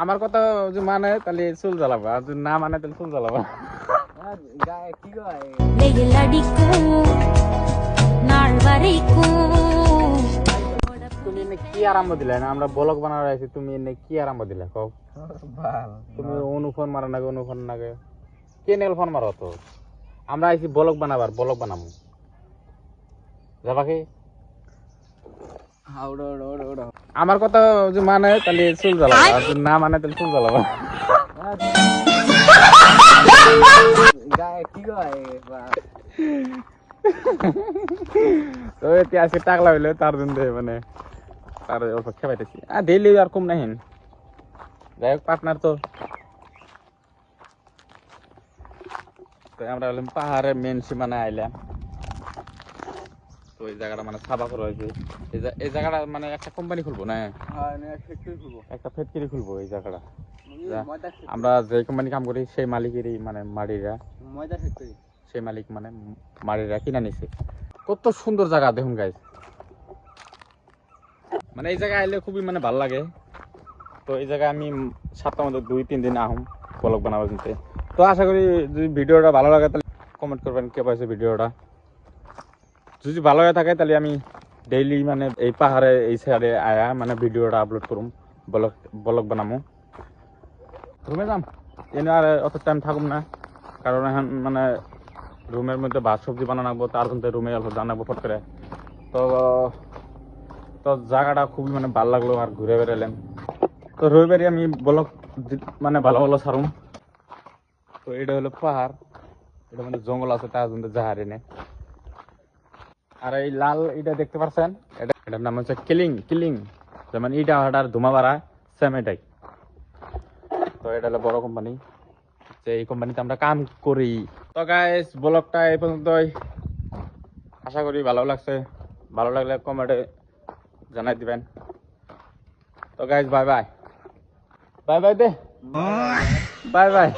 আমার কথা যে মানে তাহলে চুল জ্বালাবা, আর যদি না মানে তাহলে চুল জ্বালাবা। তুমি এনে কি আরম্ভ দিলে না? আমরা ব্লগ বানার আছি, তুমি এনে কি আরম্ভ দিলে কও? তুমি অনুফোন মারা নাগে, অনুফোন নাগে কে নেল ফোন মারো তো? আমরা আইছি ব্লগ বানাবার, ব্লগ বানাবো। যাবা কি? আমার কথা যে মানে তাহলে চুল জ্বালাবা, আর যদি না মানে তাহলে চুল জ্বালাবা। তো আজকে টাকলা হইলে তার জন্য মানে তার অপেক্ষা পাইতেছি। আর ডেইলি আর কম নাহিন, যাই হোক পার্টনার তো। আমরা হলাম পাহাড়ের মেন সীমানায় আইলাম। তো এই জায়গাটা মানে সাবা করা হয়েছে। এই জায়গাটা মানে একটা কোম্পানি খুলবো না, একটা ফ্যাক্টরি খুলবো এই জায়গাটা। আমরা যে কোম্পানি কাম করি সেই মালিকেরই মানে মাড়িরা, সেই মালিক মানে মাড়িরা কিনা নিছে। কত সুন্দর জায়গা দেখুন গাইস, মানে এই জায়গায় আইলে খুবই মানে ভালো লাগে। তো এই জায়গায় আমি সপ্তাহের মধ্যে 2-3 দিন আহম ব্লগ বানাবো কিন্তু। তো আশা করি যদি ভিডিওটা ভালো লাগে তাহলে কমেন্ট করবেন কে পাইছে ভিডিওটা। যদি ভালো হয়ে থাকে তাহলে আমি ডেইলি মানে এই পাহাড়ে এই সাইডে আয়া মানে ভিডিওটা আপলোড করুম, ব্লগ বানাবো। রুমে যাম, এনে আর অত টাইম থাকুম না, কারণ এখন মানে রুমের মধ্যে ভাত সবজি বানানো লাগবো, তার জন্য রুমে অল্প জানাবো ফট করে। তো তো জায়গাটা খুবই মানে ভালো লাগলো আর ঘুরে বেড়ালাম। তো রবিবারই আমি ব্লগ মানে ভালো ভালো ছাড়ুম। তো এটা হলো পাহাড়, এটা মানে জঙ্গল আছে, তার জন্য জাহার এনে। আর এই লাল এটা দেখতে পাচ্ছেন, এটার নাম হচ্ছে কিলিং কিলিং, যেমন ইটা ভাটার ধুমা বাড়া সেম এটাই। তো এটা হলো বড় কোম্পানি, যে এই কোম্পানিতে আমরা কাম করি। তো গাইস ব্লগটা এই পর্যন্তই, আশা করি ভালো লাগছে। ভালো লাগলে কমেন্টে জানাই দিবেন। তো guys bye bye, bye bye দে, বাই বাই।